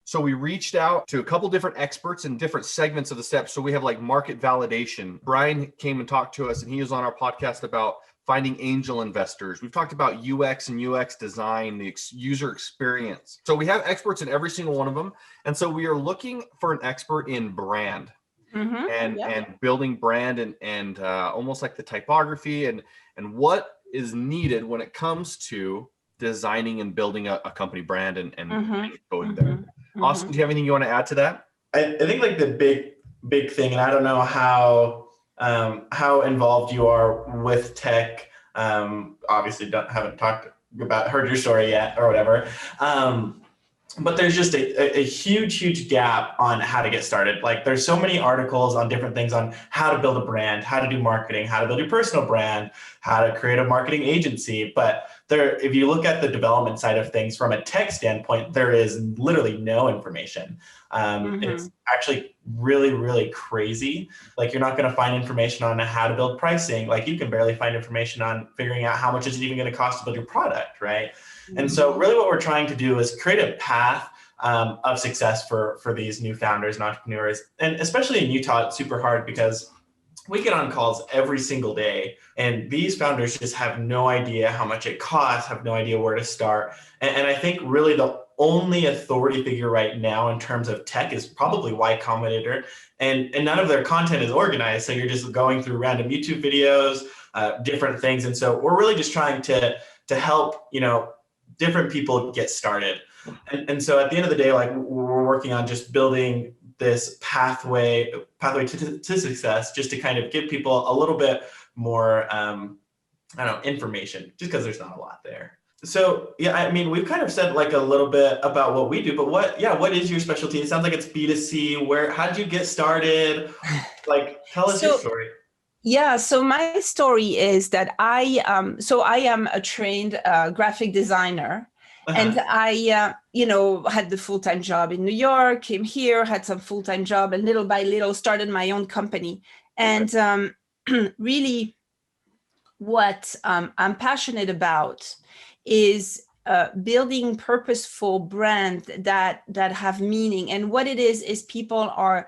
So we reached out to a couple different experts in different segments of the steps. So we have like market validation. Brian came and talked to us, and he was on our podcast about finding angel investors. We've talked about UX and UX design, the user experience. So we have experts in every single one of them. And so we are looking for an expert in brand. And building brand and almost like the typography and what is needed when it comes to designing and building a company brand and going there. Austin, do you have anything you want to add to that? I think like the big thing, and I don't know how involved you are with tech. Obviously, haven't heard your story yet or whatever. But there's just a huge gap on how to get started. Like there's so many articles on different things on how to build a brand, how to do marketing, how to build your personal brand, how to create a marketing agency. But if you look at the development side of things from a tech standpoint, there is literally no information. It's actually really crazy. Like you're not going to find information on how to build pricing. Like you can barely find information on figuring out how much is it even going to cost to build your product, right? And so really what we're trying to do is create a path of success for these new founders and entrepreneurs. And especially in Utah, it's super hard because we get on calls every single day and these founders just have no idea how much it costs, have no idea where to start. And I think really the only authority figure right now in terms of tech is probably Y Combinator, and none of their content is organized. So you're just going through random YouTube videos, different things. And so we're really just trying to help, different people get started. And so at the end of the day, like we're working on just building this pathway to success, just to kind of give people a little bit more, information, just because there's not a lot there. So yeah, I mean, we've kind of said like a little bit about what we do, but what is your specialty? It sounds like it's B2C. How did you get started? Like, tell us your story. Yeah, so my story is that I am a trained graphic designer, and I, had the full-time job in New York, came here, had some full-time job, and little by little started my own company. And really, what I'm passionate about is building purposeful brands that have meaning. And what it is people are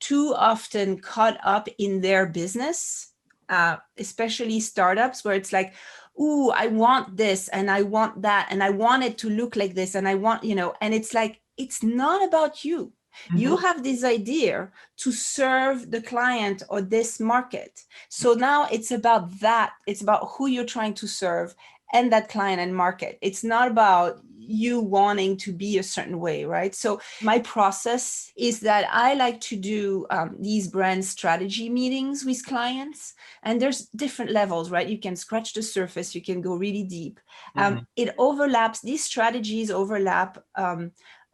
too often caught up in their business, especially startups, where it's like, ooh, I want this and I want that and I want it to look like this and I want, and it's like, it's not about you. You have this idea to serve the client or this market. So now it's about that. It's about who you're trying to serve and that client and market. It's not about you wanting to be a certain way, right? So my process is that I like to do these brand strategy meetings with clients, and there's different levels, right? You can scratch the surface, you can go really deep. It overlaps, these strategies overlap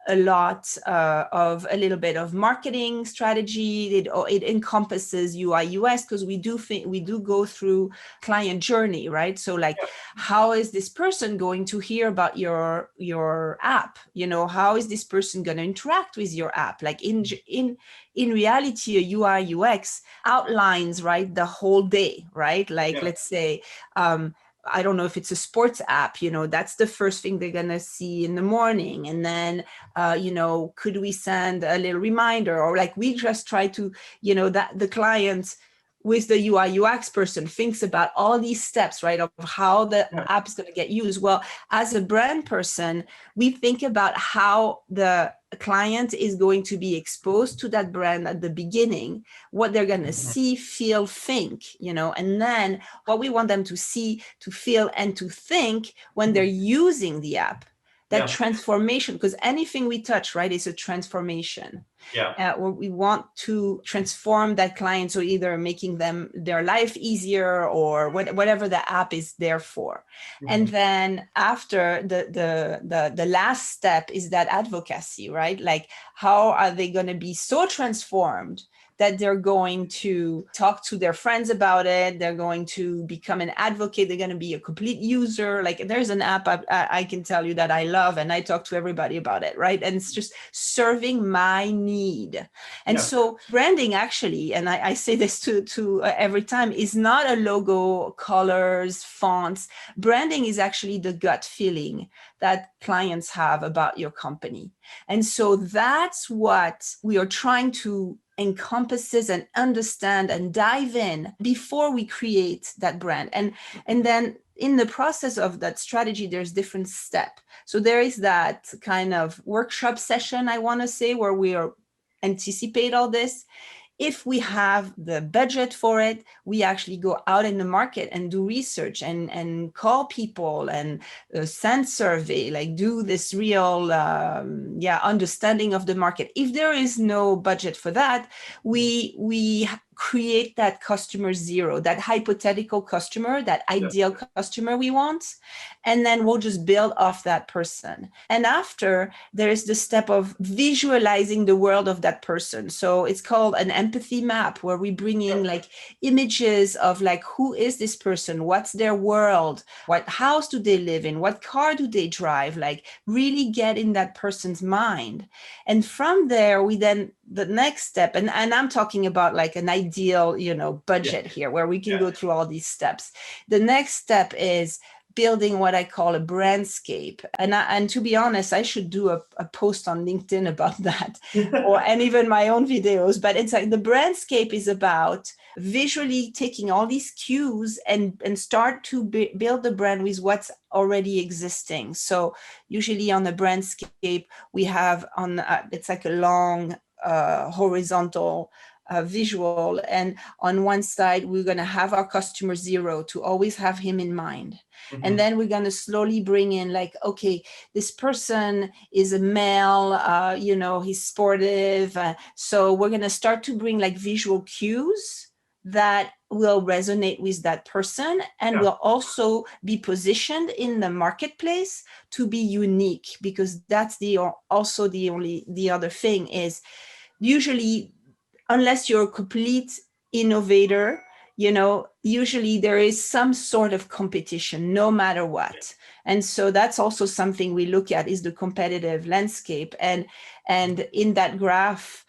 a lot of a little bit of marketing strategy. It encompasses UI UX, because we do go through client journey, right? So like, how is this person going to hear about your app? How is this person going to interact with your app? Like in reality, a UI UX outlines, right, the whole day, right? Like, let's say, I don't know if it's a sports app, that's the first thing they're going to see in the morning. And then, could we send a little reminder, or like we just try to, that the client with the UI UX person thinks about all these steps, right, of how the app is going to get used. Well, as a brand person, we think about how the client is going to be exposed to that brand at the beginning, what they're going to see, feel, think, and then what we want them to see, to feel, and to think when they're using the app. That transformation, because anything we touch, right, is a transformation. Where we want to transform that client, so either making their life easier or whatever the app is there for. And then after the last step is that advocacy, right? Like, how are they going to be so transformed that they're going to talk to their friends about it, they're going to become an advocate, they're going to be a complete user. Like, there's an app I can tell you that I love, and I talk to everybody about it, right? And it's just serving my need. And so branding actually, and I say this to every time, is not a logo, colors, fonts. Branding is actually the gut feeling that clients have about your company. And so that's what we are trying to encompasses and understand and dive in before we create that brand. And then in the process of that strategy, there's different steps. So there is that kind of workshop session, I want to say, where we are anticipate all this. If we have the budget for it, we actually go out in the market and do research and call people and send survey, like do this real understanding of the market. If there is no budget for that, we create that customer zero, that hypothetical customer, that ideal customer we want, and then we'll just build off that person. And after, there is the step of visualizing the world of that person. So it's called an empathy map, where we bring in like images of like, who is this person? What's their world? What house do they live in? What car do they drive? Like really get in that person's mind. And from there, we then, the next step, and I'm talking about like an ideal, budget here, where we can go through all these steps. The next step is building what I call a brandscape. And to be honest, I should do a post on LinkedIn about that, and even my own videos. But it's like the brandscape is about visually taking all these cues and start to build the brand with what's already existing. So usually on the brandscape, we have it's like a long horizontal visual, and on one side we're going to have our customer zero, to always have him in mind. And then we're going to slowly bring in like, okay, this person is a male, he's sportive, so we're going to start to bring like visual cues that will resonate with that person, and will also be positioned in the marketplace to be unique, because that's the other thing is, usually, unless you're a complete innovator, usually there is some sort of competition, no matter what. And so that's also something we look at, is the competitive landscape. And in that graph,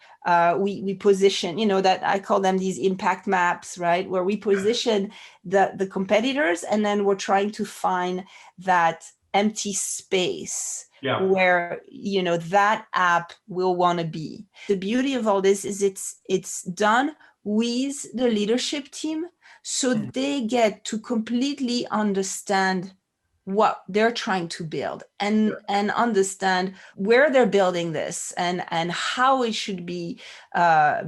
we position, that I call them these impact maps, right? Where we position the competitors, and then we're trying to find that empty space where that app will want to be. The beauty of all this is it's done with the leadership team, so they get to completely understand what they're trying to build, and understand where they're building this, and how it should be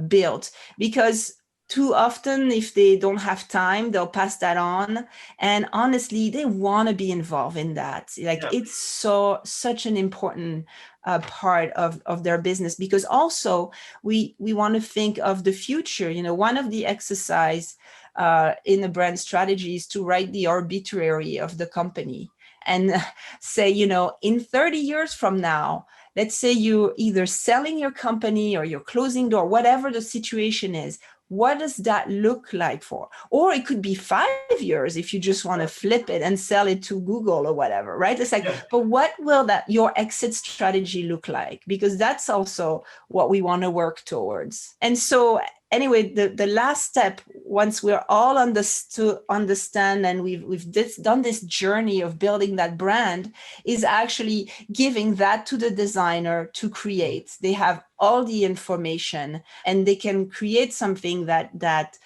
built. Because too often, if they don't have time, they'll pass that on. And honestly, they want to be involved in that. Like it's such an important part of their business, because also we want to think of the future. One of the exercise in the brand strategy is to write the obituary of the company and say, in 30 years from now, let's say you're either selling your company or you're closing door, whatever the situation is. What does that look like for? Or it could be 5 years if you just want to flip it and sell it to Google or whatever, right? It's like, but what will your exit strategy look like? Because that's also what we want to work towards. And so anyway, the last step, once we're all understand and we've done this journey of building that brand, is actually giving that to the designer to create. They have all the information, and they can create something that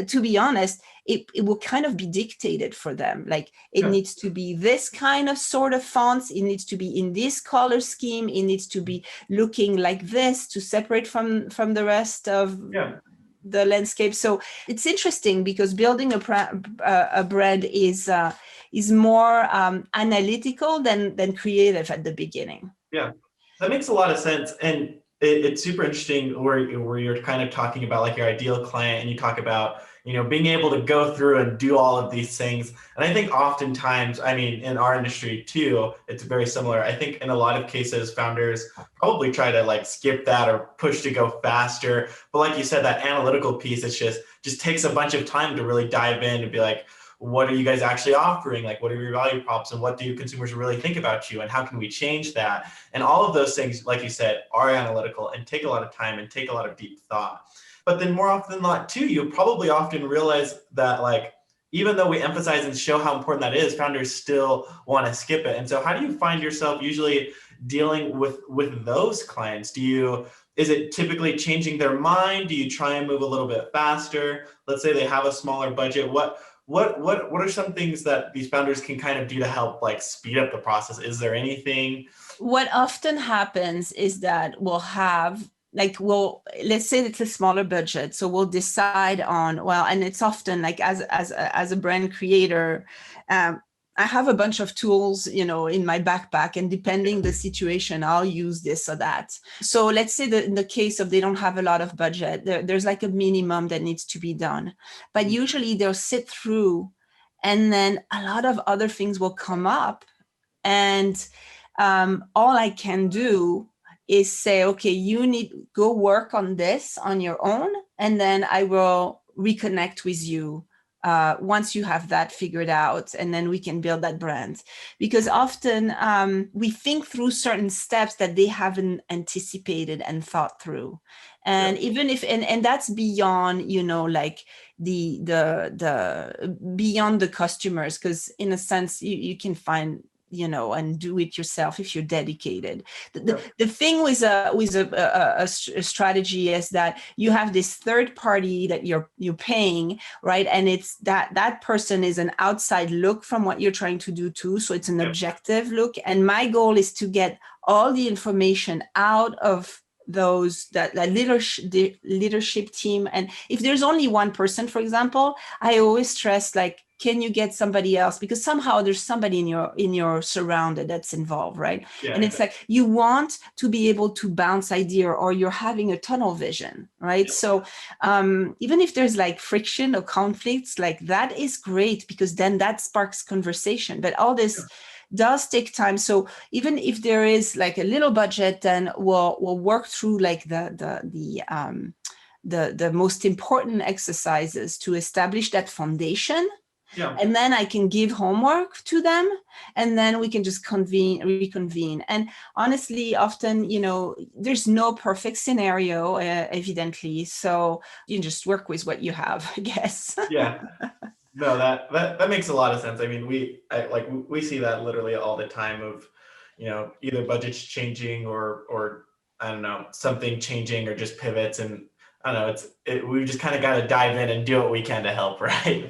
to be honest, it will kind of be dictated for them. Like it needs to be this kind of sort of fonts. It needs to be in this color scheme. It needs to be looking like this to separate from the rest of the landscape. So it's interesting, because building a brand is more analytical than creative at the beginning. Yeah, that makes a lot of sense. And it's super interesting where you're kind of talking about like your ideal client, and you talk about, being able to go through and do all of these things. And I think oftentimes, in our industry too, it's very similar. I think in a lot of cases, founders probably try to like skip that or push to go faster. But like you said, that analytical piece, it's just takes a bunch of time to really dive in and be like, what are you guys actually offering? Like, what are your value props, and what do consumers really think about you, and how can we change that? And all of those things, like you said, are analytical and take a lot of time and take a lot of deep thought. But then more often than not too, you probably often realize that, like, even though we emphasize and show how important that is, founders still want to skip it. And so how do you find yourself usually dealing with those clients? Is it typically changing their mind? Do you try and move a little bit faster? Let's say they have a smaller budget. What are some things that these founders can kind of do to help like speed up the process? Is there anything? What often happens is that let's say it's a smaller budget. So we'll decide on, and it's often like as a brand creator, I have a bunch of tools, in my backpack, and depending the situation, I'll use this or that. So let's say that in the case of they don't have a lot of budget, there's like a minimum that needs to be done. But usually they'll sit through, and then a lot of other things will come up. And all I can do is say, okay, you need go work on this on your own, and then I will reconnect with you once you have that figured out, and then we can build that brand. Because often we think through certain steps that they haven't anticipated and thought through. And even if, and that's beyond, like the beyond the customers, because in a sense you can find, and do it yourself if you're dedicated. The thing with a strategy is that you have this third party that you're paying, right? And it's that person is an outside look from what you're trying to do too. So it's an objective look. And my goal is to get all the information out of that leadership team. And if there's only one person, for example, I always stress, like, can you get somebody else? Because somehow there's somebody in your surrounded that's involved, right? Yeah, and it's like you want to be able to bounce idea, or you're having a tunnel vision, right? Yeah. So even if there's like friction or conflicts, like that is great, because then that sparks conversation. But all this does take time. So even if there is like a little budget, then we'll work through like the most important exercises to establish that foundation. Yeah. And then I can give homework to them, and then we can just reconvene. And honestly, often, there's no perfect scenario, evidently. So you just work with what you have, I guess. Yeah. No, that makes a lot of sense. I mean, we see that literally all the time of, either budgets changing or I don't know, something changing or just pivots. And I don't know, we just kind of got to dive in and do what we can to help, right?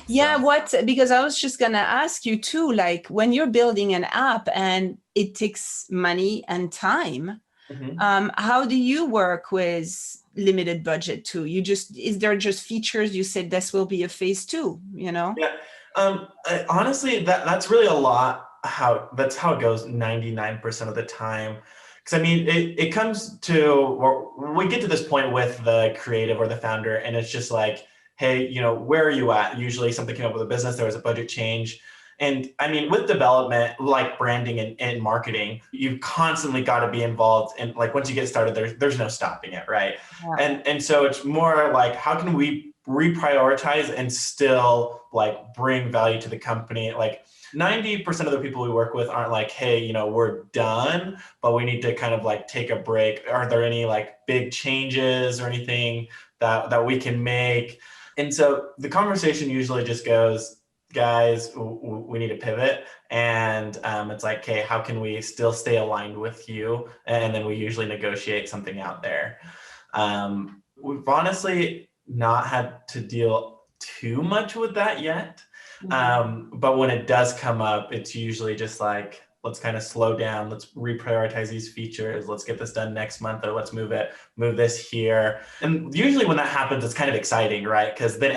Yeah, because I was just going to ask you too, like when you're building an app and it takes money and time, how do you work with limited budget too? Is there just features you said this will be a phase 2, Yeah. Honestly, that's really a lot that's how it goes 99% of the time. Because I mean, it comes to, we get to this point with the creative or the founder, and it's just like, hey, where are you at? Usually something came up with a business, there was a budget change. And I mean, with development, like branding and marketing, you've constantly got to be involved. And like, once you get started, there's no stopping it, right? Yeah. And so it's more like, how can we reprioritize and still like bring value to the company? Like 90% of the people we work with aren't like, hey, we're done, but we need to kind of like take a break. Are there any like big changes or anything that we can make? And so the conversation usually just goes, guys, we need to pivot. And it's like, okay, how can we still stay aligned with you? And then we usually negotiate something out there. We've honestly not had to deal too much with that yet. But when it does come up, it's usually just like, let's kind of slow down. Let's reprioritize these features. Let's get this done next month, or let's move this here. And usually when that happens, it's kind of exciting, right? Because then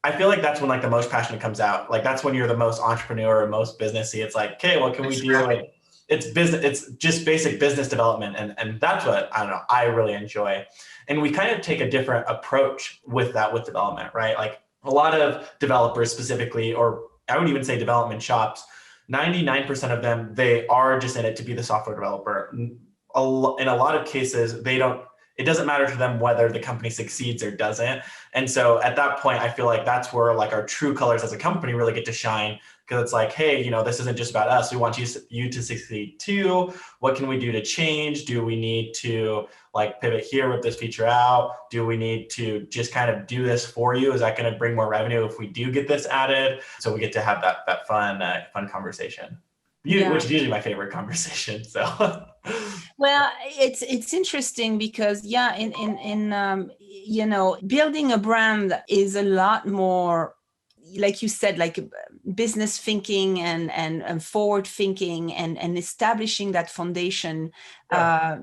I feel like that's when like the most passion comes out. Like that's when you're the most entrepreneur or most businessy. It's like, okay, what can we do? Like, it's business. It's just basic business development. And that's what, I don't know, I really enjoy. And we kind of take a different approach with development, right? Like a lot of developers specifically, or I would even say development shops, 99% of them, they are just in it to be the software developer. In a lot of cases, they don't, it doesn't matter to them whether the company succeeds or doesn't. And so at that point, I feel like that's where like our true colors as a company really get to shine, because it's like, hey, this isn't just about us. We want you to succeed too. What can we do to change? Do we need to like pivot here, rip this feature out? Do we need to just kind of do this for you? Is that going to bring more revenue if we do get this added? So we get to have that fun conversation, which is usually my favorite conversation. So, well, it's interesting because in building a brand is a lot more, like you said, like business thinking and forward thinking and establishing that foundation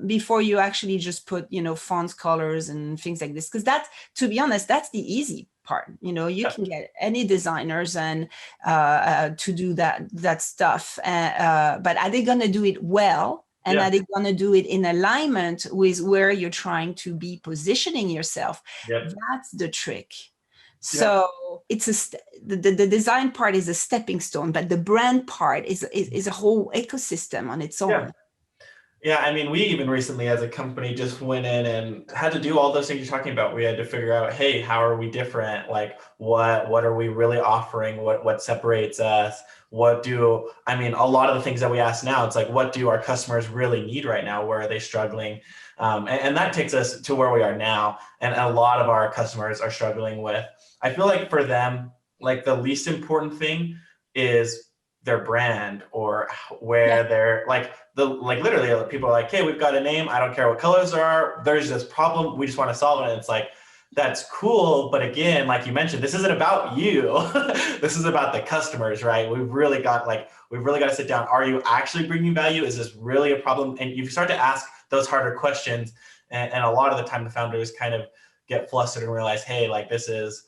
before you actually just put fonts, colors, and things like this. Because that's, to be honest, that's the easy part. You can get any designers and to do that stuff. But are they going to do it well? And are they going to do it in alignment with where you're trying to be positioning yourself? Yep. That's the trick. So it's the design part is a stepping stone, but the brand part is a whole ecosystem on its own. Yeah, I mean, we even recently as a company just went in and had to do all those things you're talking about. We had to figure out, hey, how are we different? Like, what are we really offering? What separates us? A lot of the things that we ask now, it's like, what do our customers really need right now? Where are they struggling? And that takes us to where we are now. And a lot of our customers are struggling with, I feel like for them, like the least important thing is their brand, or where they're literally people are like, hey, we've got a name. I don't care what colors there are. There's this problem. We just want to solve it. And it's like, that's cool. But again, like you mentioned, this isn't about you. This is about the customers, right? We've really got to sit down. Are you actually bringing value? Is this really a problem? And you start to ask those harder questions. And a lot of the time the founders kind of get flustered and realize, hey, this is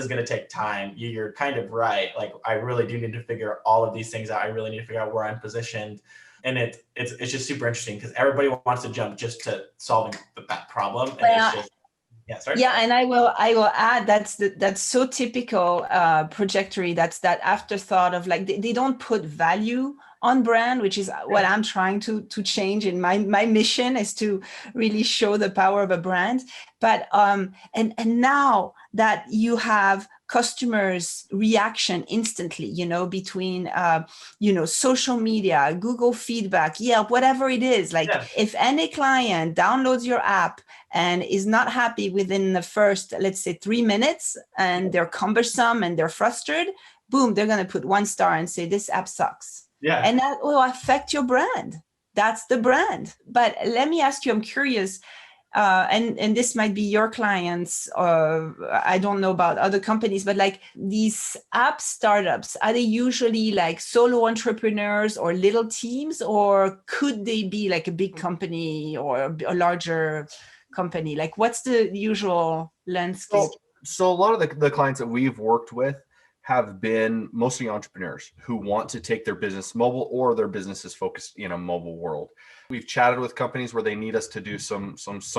going to take time. You're kind of right. Like, I really do need to figure all of these things out. I really need to figure out where I'm positioned. And it's just super interesting because everybody wants to jump just to solving that problem. And and I will add that's so typical trajectory. That's that afterthought of like they don't put value on brand, which is what I'm trying to change. In my mission is to really show the power of a brand. But and now that you have customers' reaction instantly, between social media, Google feedback, whatever it is. Like if any client downloads your app and is not happy within the first, let's say 3 minutes, and they're cumbersome and they're frustrated, boom, they're going to put 1 star and say this app sucks. Yeah. And that will affect your brand. That's the brand. But let me ask you, I'm curious, and this might be your clients, or I don't know about other companies, but like these app startups, are they usually like solo entrepreneurs or little teams, or could they be like a big company or a larger company? Like, what's the usual landscape? So a lot of the clients that we've worked with have been mostly entrepreneurs who want to take their business mobile, or their business is focused in a mobile world. We've chatted with companies where they need us to do some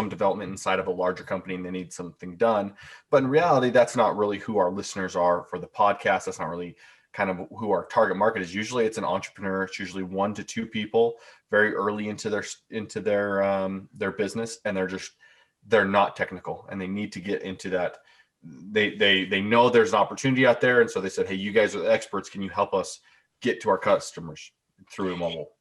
development inside of a larger company and they need something done. But in reality, that's not really who our listeners are for the podcast. That's not really kind of who our target market is. Usually it's an entrepreneur. It's usually 1 to 2 people very early into their business, and they're not technical and they need to get into that. They know there's an opportunity out there, and so they said, hey, you guys are the experts, can you help us get to our customers through mobile?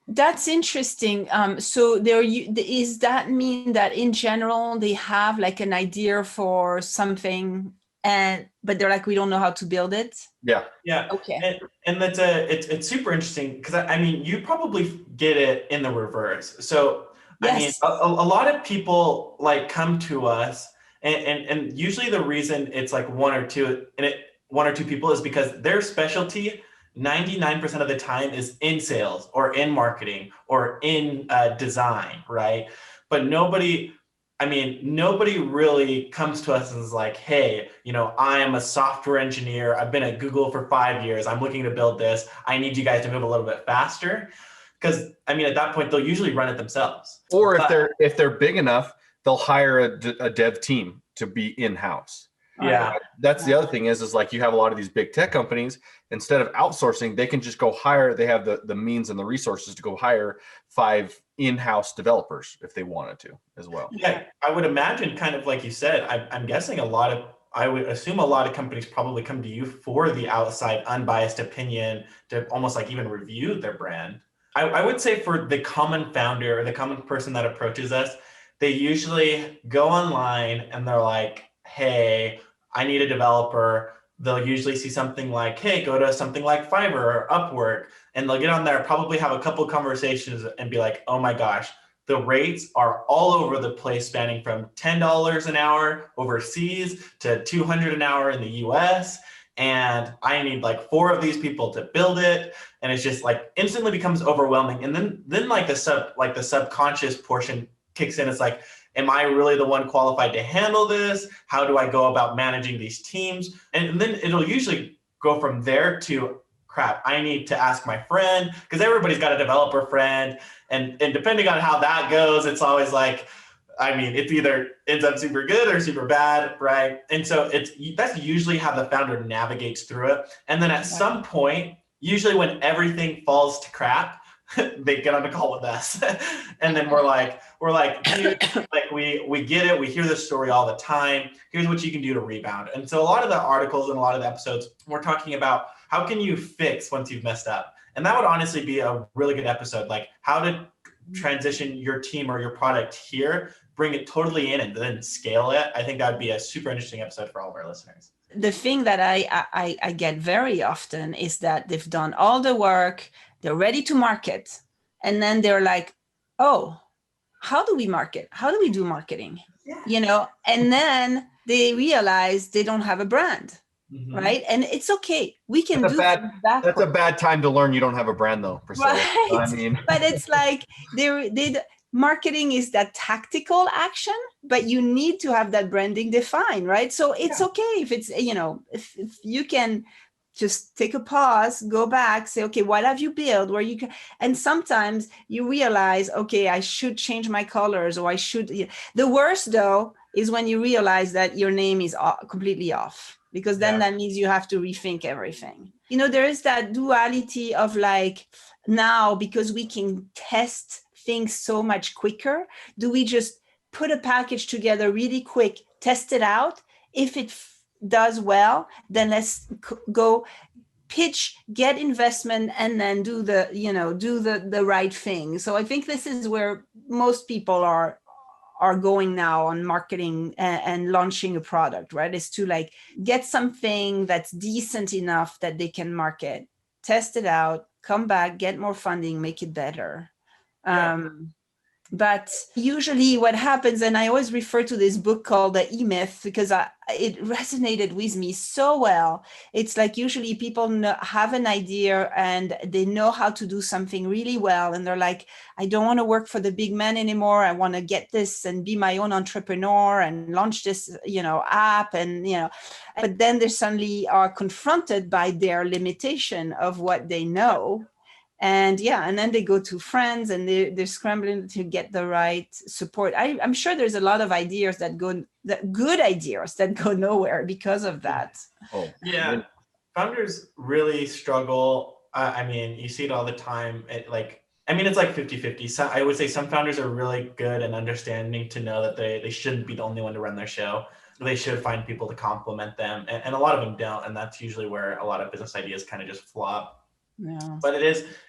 That's interesting. So does that mean that in general they have like an idea for something, but they're like, we don't know how to build it? Yeah. Okay. And that's it's super interesting because I mean, you probably get it in the reverse. So yes. I mean, a lot of people like come to us. And usually the reason it's like 1 or 2 people is because their specialty 99% of the time is in sales or in marketing or in design, right? But nobody really comes to us and is like, hey, I am a software engineer. I've been at Google for 5 years. I'm looking to build this. I need you guys to move a little bit faster. Because I mean, at that point, they'll usually run it themselves. Or if they're big enough, they'll hire a dev team to be in-house. Yeah. That's the other thing is like you have a lot of these big tech companies, instead of outsourcing, they can just go hire, they have the means and the resources to go hire 5 in-house developers if they wanted to as well. Yeah, I would imagine, kind of like you said, I'm guessing I would assume a lot of companies probably come to you for the outside unbiased opinion to almost like even review their brand. I would say for the common founder or the common person that approaches us, they usually go online and they're like, hey, I need a developer. They'll usually see something like, hey, go to something like Fiverr or Upwork, and they'll get on there, probably have a couple conversations and be like, oh my gosh, the rates are all over the place, spanning from $10 an hour overseas to $200 an hour in the US. And I need like 4 of these people to build it. And it's just like instantly becomes overwhelming. And then like the subconscious portion kicks in. It's like, am I really the one qualified to handle this? How do I go about managing these teams? And then it'll usually go from there to, crap, I need to ask my friend, because everybody's got a developer friend. And depending on how that goes, it's always like, I mean, it's either ends up super good or super bad, right? And so that's usually how the founder navigates through it. And then at some point, usually when everything falls to crap, they get on a call with us. And then we're like, dude, like we get it. We hear this story all the time. Here's what you can do to rebound. And so a lot of the articles and a lot of the episodes, we're talking about how can you fix once you've messed up? And that would honestly be a really good episode, like how to transition your team or your product here, bring it totally in and then scale it. I think that'd be a super interesting episode for all of our listeners. The thing that I get very often is that they've done all the work, they're ready to market, and then they're like, oh, how do we market? How do we do marketing? Yeah. And then they realize they don't have a brand. Mm-hmm. Right. And it's okay. We can that's a bad time to learn you don't have a brand though, Priscilla. Right. I mean, but it's like marketing is that tactical action, but you need to have that branding defined, right? So it's okay if it's, if you can just take a pause, go back, say, okay, what have you built where you can, and sometimes you realize, okay, I should change my colors, or I should, the worst though, is when you realize that your name is completely off, because then that means you have to rethink everything. There is that duality of like, now, because we can test things so much quicker, do we just put a package together really quick, test it out? If it does well, then let's go pitch, get investment, and then do the right thing. So I think this is where most people are going now on marketing and launching a product, right? Is to like get something that's decent enough that they can market, test it out, come back, get more funding, make it better. But usually what happens, and I always refer to this book called The E-Myth because it resonated with me so well. It's like usually people have an idea and they know how to do something really well. And they're like, I don't want to work for the big man anymore. I want to get this and be my own entrepreneur and launch this, app. And, but then they suddenly are confronted by their limitation of what they know. And then they go to friends and they're scrambling to get the right support. I'm sure there's a lot of good ideas that go nowhere because of that. Oh, yeah. Founders really struggle. I mean, you see it all the time. It's like 50-50. So I would say some founders are really good and understanding to know that they shouldn't be the only one to run their show. They should find people to complement them. And a lot of them don't. And that's usually where a lot of business ideas kind of just flop. Yeah. But it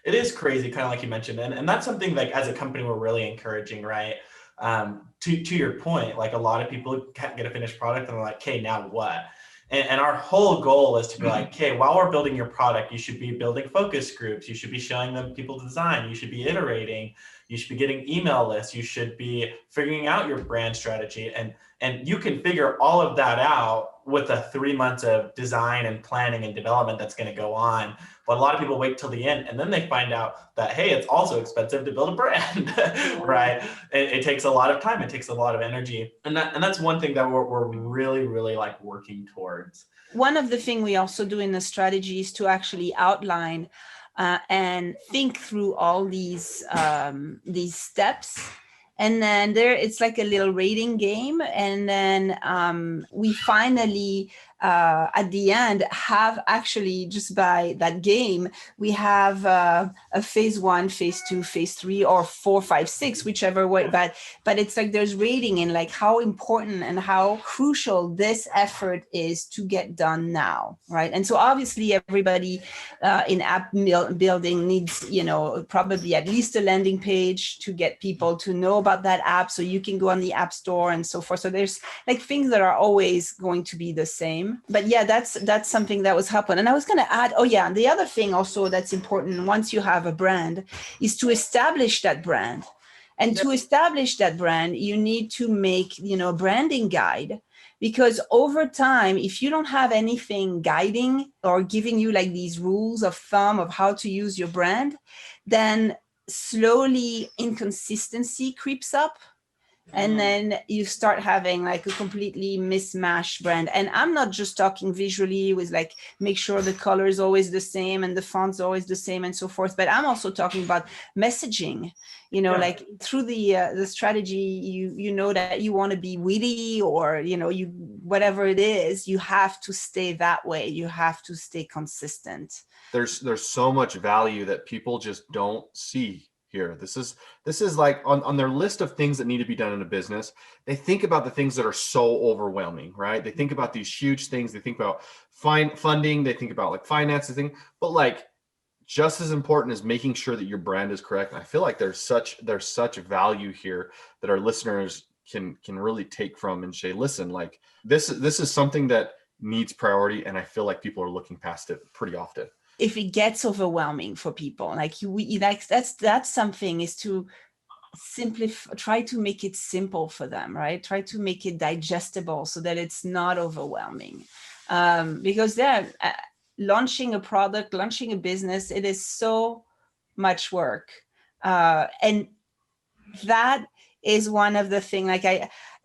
is crazy, kind of like you mentioned, and that's something like as a company we're really encouraging, right? To your point, like a lot of people can't get a finished product and they're like, okay, now what? And our whole goal is to be like, okay, while we're building your product, you should be building focus groups, you should be showing them people design, you should be iterating, you should be getting email lists, you should be figuring out your brand strategy, and you can figure all of that out with the 3 months of design and planning and development that's going to go on. But a lot of people wait till the end and then they find out that, hey, it's also expensive to build a brand, right? It takes a lot of time. It takes a lot of energy. And that's one thing that we're really, really like working towards. One of the things we also do in the strategy is to actually outline and think through all these steps And then it's like a little rating game. And then we finally, at the end, have actually, just by that game, we have a phase 1, phase 2, phase 3, or 4, 5, 6, whichever way. But it's like there's rating in like how important and how crucial this effort is to get done now, right? And so obviously everybody in app building needs, probably at least a landing page to get people to know about that app, so you can go on the app store and so forth. So there's like things that are always going to be the same. But yeah, that's something that was helpful. And I was going to add, the other thing also that's important once you have a brand is to establish that brand. And to establish that brand, you need to make, a branding guide, because over time, if you don't have anything guiding or giving you like these rules of thumb of how to use your brand, then slowly inconsistency creeps up. And then you start having like a completely mismatched brand. And I'm not just talking visually with like, make sure the color is always the same and the font's always the same and so forth. But I'm also talking about messaging, like through the strategy, you know that you want to be witty, or, you, whatever it is, you have to stay that way. You have to stay consistent. There's so much value that people just don't see here. This is like on their list of things that need to be done in a business. They think about the things that are so overwhelming, right? They think about these huge things. They think about funding. They think about like finances thing, but like just as important as making sure that your brand is correct. I feel like there's such value here that our listeners can really take from and say, listen, like this is something that needs priority, and I feel like people are looking past it pretty often. If it gets overwhelming for people, that's something, is to try to make it simple for them, right? Try to make it digestible so that it's not overwhelming. Because launching a product, launching a business, it is so much work. And that is one of the things,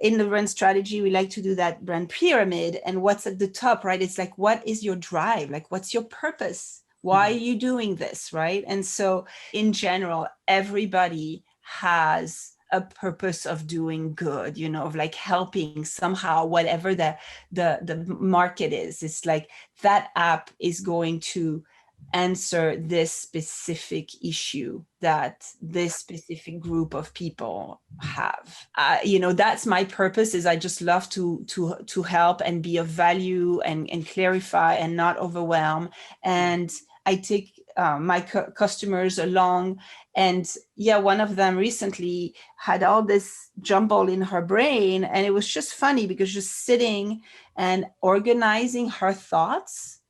in the brand strategy, we like to do that brand pyramid. And what's at the top, right? It's like, what is your drive? Like, what's your purpose? Why are you doing this, right? And so in general, everybody has a purpose of doing good, of like helping somehow, whatever the market is. It's like that app is going to answer this specific issue that this specific group of people have. That's my purpose. Is I just love to help and be of value and clarify and not overwhelm. And I take my customers along. And one of them recently had all this jumble in her brain, and it was just funny because just sitting and organizing her thoughts,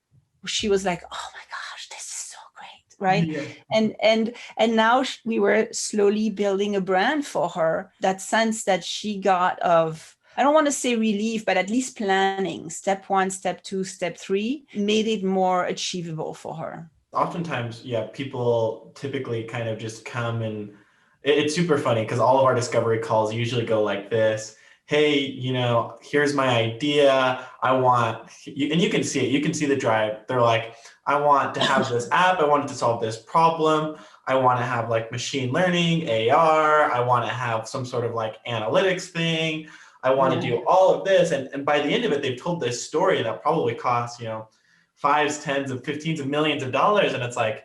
she was like, oh my gosh, this is so great, right? Yeah. And now we were slowly building a brand for her. That sense that she got of, I don't want to say relief, but at least planning, step 1, step 2, step 3, made it more achievable for her. Oftentimes, people typically kind of just come, and it's super funny because all of our discovery calls usually go like this. Hey, here's my idea. I want, and you can see it, you can see the drive. They're like, I want to have this app. I want it to solve this problem. I want to have like machine learning, AR. I want to have some sort of like analytics thing. I want to do all of this. And by the end of it, they've told this story that probably costs, fives, tens of 15s of millions of dollars. And it's like,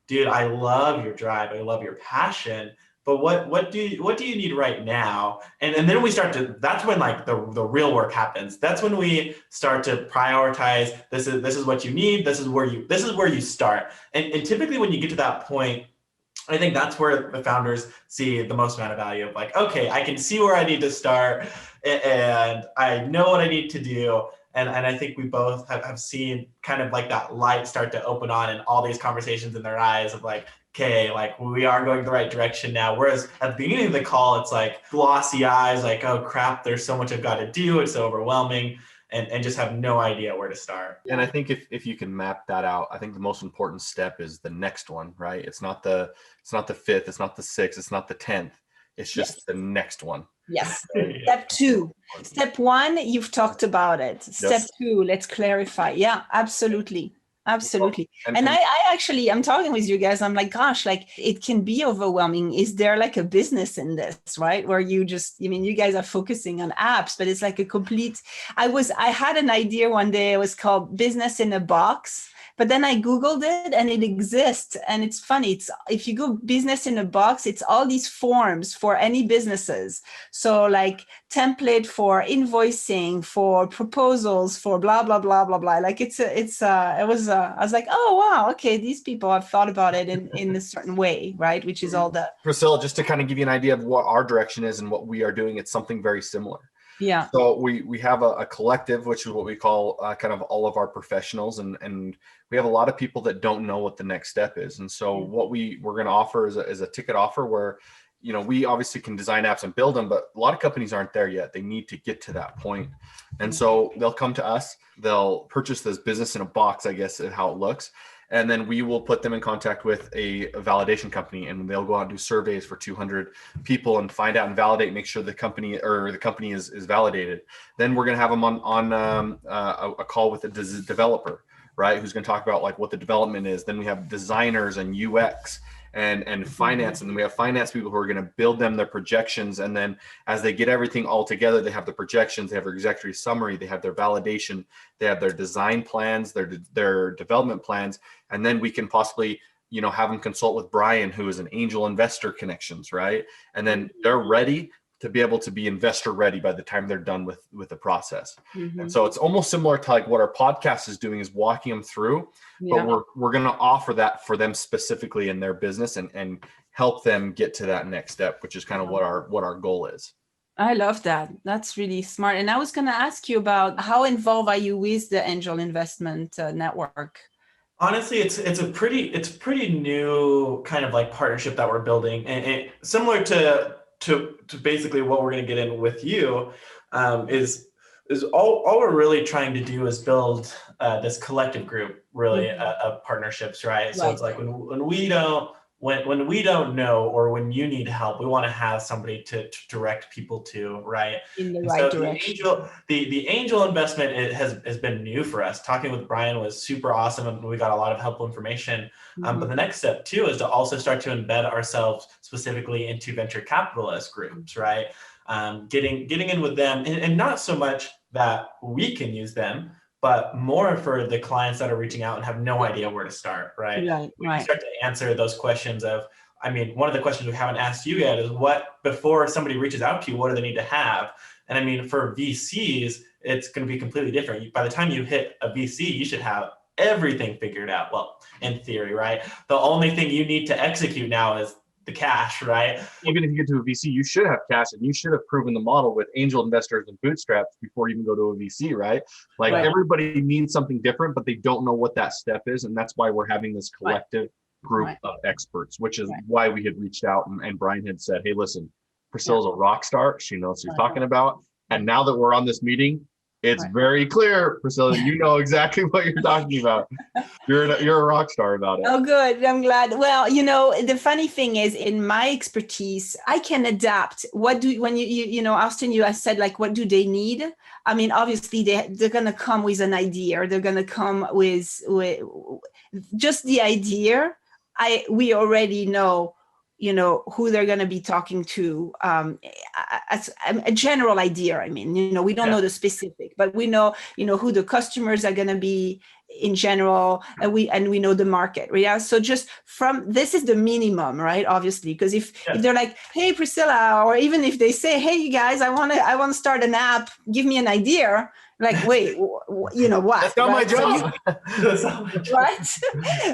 dude, I love your drive. I love your passion. But what do you need right now? And then we start to, that's when like the real work happens. That's when we start to prioritize, this is what you need, this is where you start. And typically when you get to that point, I think that's where the founders see the most amount of value of like, okay, I can see where I need to start and I know what I need to do. And I think we both have seen kind of like that light start to open on and all these conversations in their eyes of like, okay, like we are going the right direction now. Whereas at the beginning of the call, it's like glossy eyes, like, oh crap, there's so much I've got to do. It's so overwhelming and just have no idea where to start. And I think if you can map that out, I think the most important step is the next one, right? It's not the 5th, it's not the 6th, it's not the 10th. It's just the next one. Yes. Step 2. Step 1, you've talked about it. Step 2, let's clarify. Yeah, absolutely. Absolutely. And I actually, I'm talking with you guys. I'm like, gosh, like it can be overwhelming. Is there like a business in this, right? Where you just, I mean, you guys are focusing on apps, but it's like a complete, I had an idea one day. It was called Business in a Box. But then I Googled it and it exists. And it's funny. It's if you go business in a box, it's all these forms for any businesses. So like template for invoicing, for proposals, for blah, blah, blah, blah, blah. Like I was like, oh, wow. Okay. These people have thought about it in a certain way, right? Which is all the. Priscilla, just to kind of give you an idea of what our direction is and what we are doing, it's something very similar. Yeah. So we have a collective, which is what we call kind of all of our professionals, and we have a lot of people that don't know what the next step is. And so what we're going to offer is a ticket offer where, you know, we obviously can design apps and build them, but a lot of companies aren't there yet. They need to get to that point. And so they'll come to us, they'll purchase this business in a box, I guess is how it looks. And then we will put them in contact with a validation company, and they'll go out and do surveys for 200 people and find out and validate, make sure the company is validated. Then we're going to have them on a call with a developer, right? Who's going to talk about like what the development is. Then we have designers and UX and finance. And then we have finance people who are going to build them their projections. And then as they get everything all together, they have the projections, they have their executive summary, they have their validation, they have their design plans, their development plans. And then we can possibly, you know, have them consult with Brian, who is an angel investor connections, right? And then they're ready to be able to be investor ready by the time they're done with the process. And so it's almost similar to like what our podcast is doing, is walking them through, but we're going to offer that for them specifically in their business and help them get to that next step, which is kind of what our goal is. I love that. That's really smart. And I was going to ask you about how involved are you with the angel investment network? Honestly, it's a pretty new kind of like partnership that we're building, and similar to basically what we're going to get in with you, is all we're really trying to do is build this collective group, really, of partnerships, right? So it's like when we don't know, or when you need help, we want to have somebody to direct people to, right? In the right direction. The angel investment has been new for us. Talking with Brian was super awesome, and we got a lot of helpful information. But the next step too is to also start to embed ourselves specifically into venture capitalist groups, right? Getting in with them, and not so much that we can use them, but more for the clients that are reaching out and have no idea where to start, right? We can start to answer those questions of, I mean, one of the questions we haven't asked you yet is before somebody reaches out to you, what do they need to have? And I mean, for VCs, it's going to be completely different. By the time you hit a VC, you should have everything figured out. Well, in theory, right? The only thing you need to execute now is the cash, right? Even if you get to a VC, you should have cash, and you should have proven the model with angel investors and bootstraps before you even go to a VC, right? Like everybody means something different, but they don't know what that step is. And that's why we're having this collective group of experts, which is why we had reached out and Brian had said, hey, listen, Priscilla's a rock star. She knows what she's talking about. And now that we're on this meeting, it's very clear, Priscilla, you know exactly what you're talking about. You're a rock star about it. Oh, good. I'm glad. Well, you know, the funny thing is, in my expertise, I can adapt. When Austin, you have said, like, what do they need? I mean, obviously, they're going to come with an idea. They're going to come with just the idea. We already know, you know, who they're going to be talking to, as a general idea. I mean, you know, we don't know the specific, but we know, you know, who the customers are going to be in general, and we know the market. Yeah. So just this is the minimum, right? Obviously, because if they're like, hey, Priscilla, or even if they say, hey, you guys, I want to start an app, give me an idea. Like, wait, you know what? That's not my job.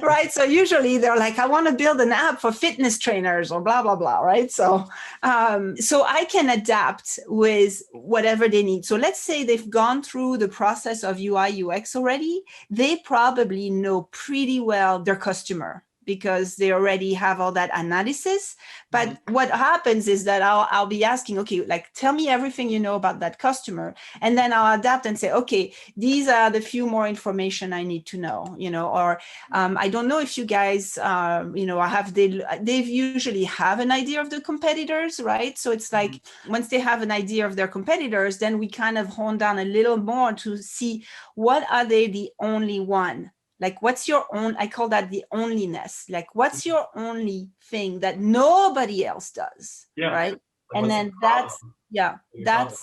Right. So usually they're like, I want to build an app for fitness trainers or blah, blah, blah. Right. So I can adapt with whatever they need. So let's say they've gone through the process of UI UX already. They probably know pretty well their customer, because they already have all that analysis. But what happens is that I'll be asking, okay, like, tell me everything you know about that customer. And then I'll adapt and say, okay, these are the few more information I need to know, you know, or I don't know if you guys, you know, they usually have an idea of the competitors, right? So it's like, once they have an idea of their competitors, then we kind of hone down a little more to see what are they the only one Like, what's your own, I call that the onlyness. Like, what's your only thing that nobody else does, right? Like, And what's the then problem you're solving?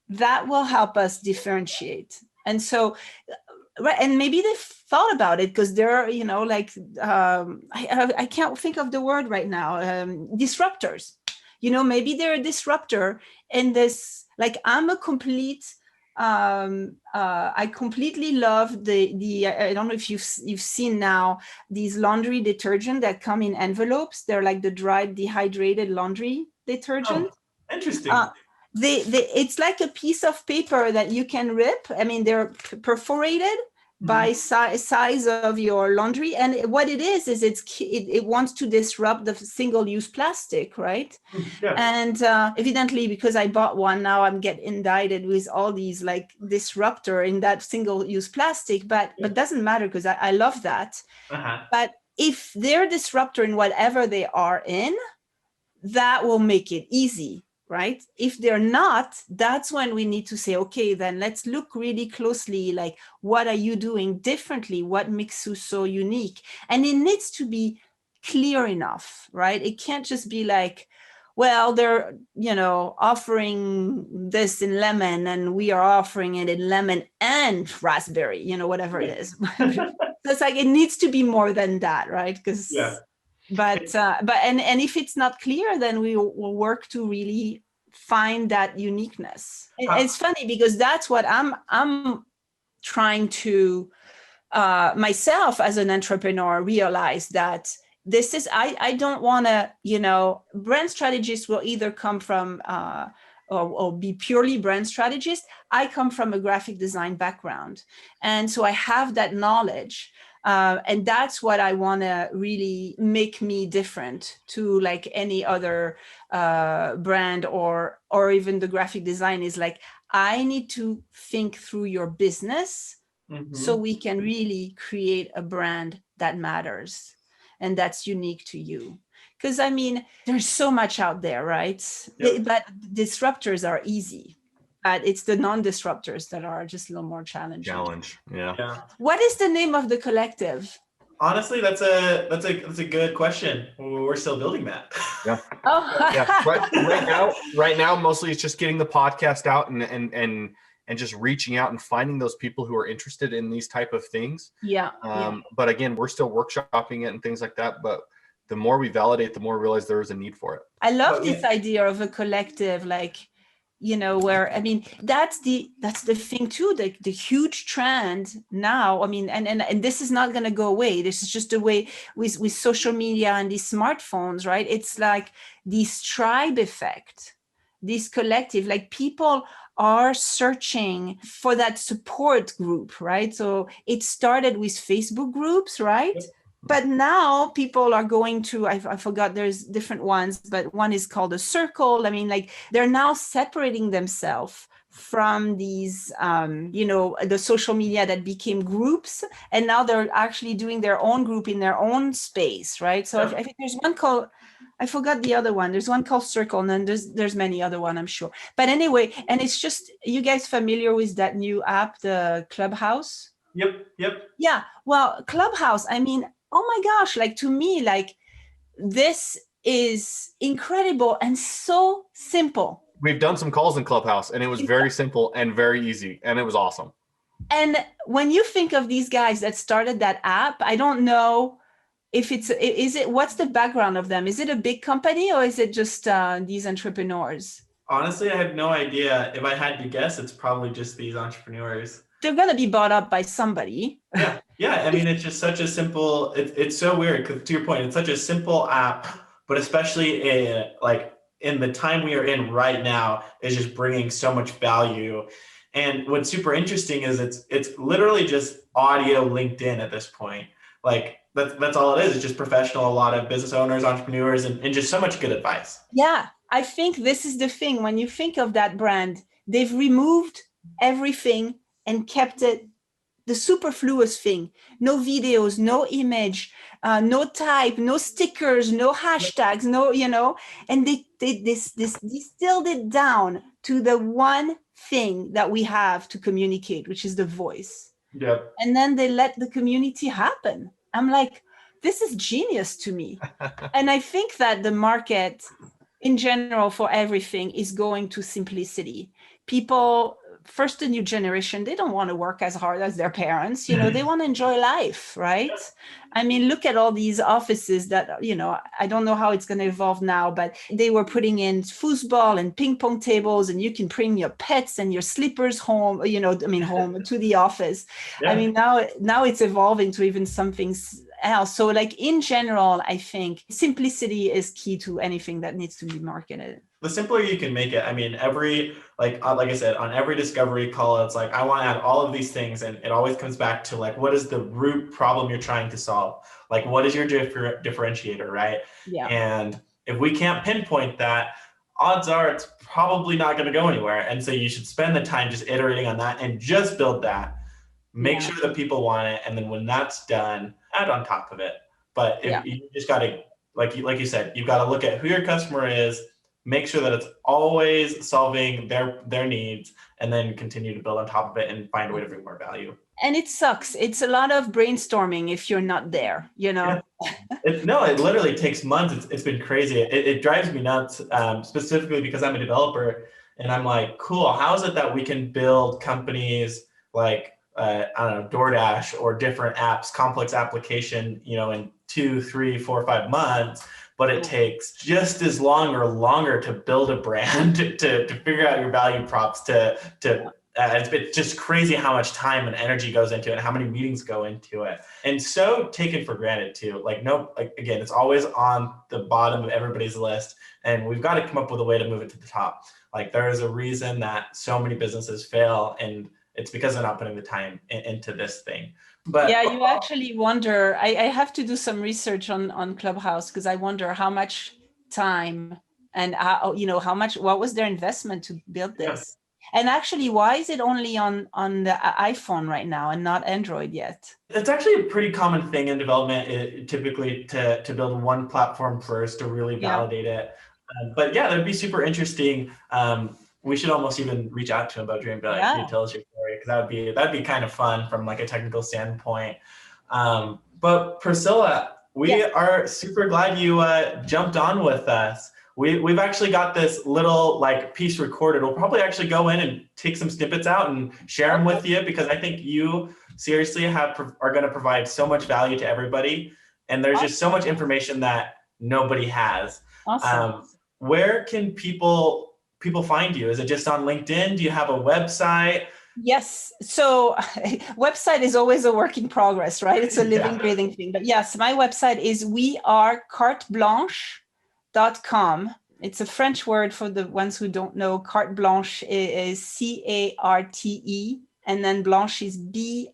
that will help us differentiate. And so, right, and maybe they've thought about it because they're, like, I can't think of the word right now, disruptors. Maybe they're a disruptor in this, like, I'm a complete, I completely love the I don't know if you've seen now these laundry detergent that come in envelopes. They're like the dried dehydrated laundry detergent. Oh, interesting. It's like a piece of paper that you can rip. I mean, they're perforated by size of your laundry, and what it is it wants to disrupt the single-use plastic, right? Yeah. And evidently, because I bought one, now I'm getting indicted with all these like disruptor in that single-use plastic, but doesn't matter because I love that. But if they're disruptor in whatever they are in, that will make it easy, right? If they're not, that's when we need to say, okay, then let's look really closely, like, what are you doing differently? What makes you so unique? And it needs to be clear enough, right? It can't just be like, well, they're, offering this in lemon and we are offering it in lemon and raspberry, whatever it is. So it's like, it needs to be more than that, right? Because But if it's not clear, then we will work to really find that uniqueness. It's funny because that's what I'm trying to myself as an entrepreneur realize that this is I don't want to brand strategists will either come from or be purely brand strategist. I come from a graphic design background, and so I have that knowledge. And that's what I want to really make me different to like any other brand or even the graphic design is like, I need to think through your business so we can really create a brand that matters and that's unique to you. Because I mean, there's so much out there, right? But disruptors are easy. But it's the non-disruptors that are just a little more challenging. Yeah. What is the name of the collective? Honestly, that's a good question. We're still building that. Yeah. Oh. Yeah. Right now, mostly it's just getting the podcast out and just reaching out and finding those people who are interested in these type of things. Yeah. But again, we're still workshopping it and things like that. But the more we validate, the more we realize there is a need for it. I love this idea of a collective, like, where, I mean, that's the thing too, the huge trend now. I mean, and this is not going to go away. This is just the way with social media and these smartphones, right? It's like this tribe effect, this collective, like people are searching for that support group, right? So it started with Facebook groups, right? Yep. But now people are going to, I forgot, there's different ones, but one is called a circle. I mean, like they're now separating themselves from these, the social media that became groups. And now they're actually doing their own group in their own space, right? So I think there's one called, I forgot the other one. There's one called Circle, and then there's many other one, I'm sure. But anyway, and it's just, you guys familiar with that new app, the Clubhouse? Yep. Yeah, well, Clubhouse, I mean, oh my gosh, like to me, like this is incredible and so simple. We've done some calls in Clubhouse and it was very simple and very easy and it was awesome. And when you think of these guys that started that app, I don't know if what's the background of them? Is it a big company or is it just these entrepreneurs? Honestly, I have no idea. If I had to guess, it's probably just these entrepreneurs. They're going to be bought up by somebody. Yeah. I mean, it's just such a simple, it's so weird because to your point, it's such a simple app, but especially in the time we are in right now is just bringing so much value. And what's super interesting is it's literally just audio linked in at this point. Like that's all it is. It's just professional, a lot of business owners, entrepreneurs, and just so much good advice. Yeah, I think this is the thing. When you think of that brand, they've removed everything and kept it the superfluous thing. No videos, no image, no type, no stickers, no hashtags, no, and they distilled it down to the one thing that we have to communicate, which is the voice. Yep. And then they let the community happen. I'm like, this is genius to me. And I think that the market in general for everything is going to simplicity. People, first the new generation, they don't want to work as hard as their parents, they want to enjoy life, right? I mean, look at all these offices that, I don't know how it's going to evolve now, but they were putting in foosball and ping pong tables, and you can bring your pets and your slippers home, home to the office. Yeah. I mean, now it's evolving to even something else. So like in general, I think simplicity is key to anything that needs to be marketed. The simpler you can make it. I mean, like I said, on every discovery call, it's like, I want to add all of these things. And it always comes back to like, what is the root problem you're trying to solve? Like, what is your differentiator, right? Yeah. And if we can't pinpoint that, odds are it's probably not going to go anywhere. And so you should spend the time just iterating on that and just build that. Make sure that people want it. And then when that's done, add on top of it. But if you just got to, like you said, you've got to look at who your customer is, make sure that it's always solving their needs, and then continue to build on top of it and find a way to bring more value. And it sucks. It's a lot of brainstorming if you're not there, Yeah. It literally takes months. It's been crazy. It drives me nuts, specifically because I'm a developer, and I'm like, cool, how is it that we can build companies like, I don't know, DoorDash or different apps, complex application, in 2, 3, 4, 5 months, but it takes just as long or longer to build a brand, to figure out your value props, it's just crazy how much time and energy goes into it, and how many meetings go into it, and so taken for granted too. Again, it's always on the bottom of everybody's list, and we've got to come up with a way to move it to the top. Like, there is a reason that so many businesses fail, and it's because they're not putting the time into this thing. But yeah, you actually wonder. I have to do some research on Clubhouse, because I wonder how much time and what was their investment to build this. And actually, why is it only on the iPhone right now and not Android yet? It's actually a pretty common thing in development, typically to build one platform first to really validate it. But yeah, that'd be super interesting. We should almost even reach out to him about Dream Valley. Can you tell us your story? Because that'd be kind of fun from like a technical standpoint. But Priscilla, we are super glad you jumped on with us. We've actually got this little like piece recorded. We'll probably actually go in and take some snippets out and share them with you, because I think you seriously are going to provide so much value to everybody. And there's just so much information that nobody has. Awesome. Where can people find you? Is it just on LinkedIn? Do you have a website? Yes. So website is always a work in progress, right? It's a living, breathing thing. But yes, my website is wearecarteblanche.com. It's a French word for the ones who don't know. Carte Blanche is CARTE, and then Blanche is BLANCHE.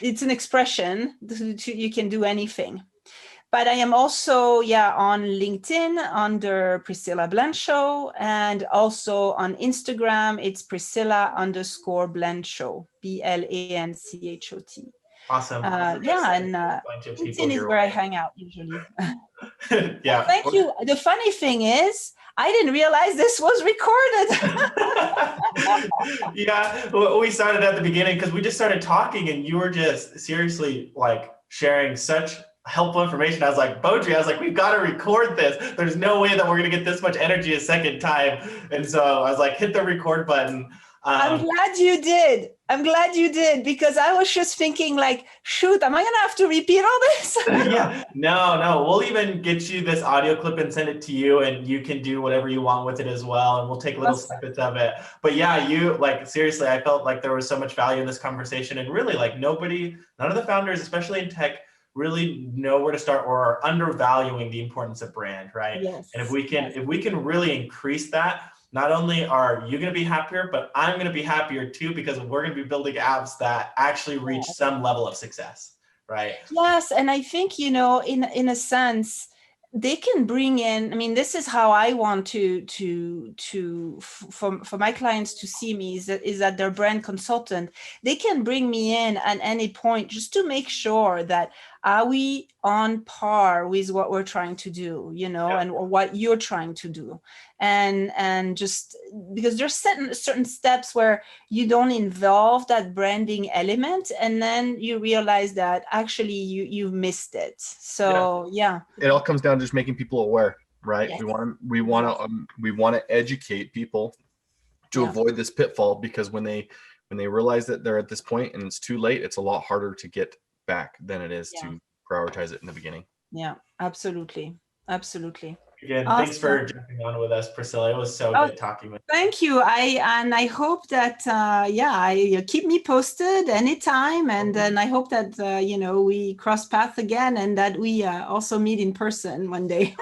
It's an expression. You can do anything. But I am also, on LinkedIn under Priscilla Blanchot, and also on Instagram, it's Priscilla_Blanchot, BLANCHOT. Awesome. And LinkedIn is where I hang out usually. Yeah. Thank you. The funny thing is, I didn't realize this was recorded. Yeah, we started at the beginning because we just started talking, and you were just seriously like sharing such helpful information. I was like, Beaudry, we've got to record this. There's no way that we're going to get this much energy a second time. And so I was like, hit the record button. I'm glad you did. Because I was just thinking like, shoot, am I going to have to repeat all this? Yeah, no. We'll even get you this audio clip and send it to you, and you can do whatever you want with it as well. And we'll take little snippets of it. But yeah, seriously, I felt like there was so much value in this conversation, and really none of the founders, especially in tech, really know where to start, or are undervaluing the importance of brand, right? Yes. And if we can really increase that, not only are you going to be happier, but I'm going to be happier too, because we're going to be building apps that actually reach some level of success, right? Yes, and I think in a sense, they can bring in. I mean, this is how I want for my clients to see me is that they're brand consultant. They can bring me in at any point just to make sure that are we on par with what we're trying to do, and what you're trying to do? And just because there's certain steps where you don't involve that branding element, and then you realize that actually you've missed it. So yeah. It all comes down to just making people aware, right? Yes. We want to educate people to avoid this pitfall, because when they realize that they're at this point and it's too late, it's a lot harder to get back than it is to prioritize it in the beginning. Yeah, absolutely. Again, Awesome. Thanks for jumping on with us, Priscilla. It was so good talking with you. Thank you. I hope that I keep me posted anytime, and then I hope that we cross paths again, and that we also meet in person one day.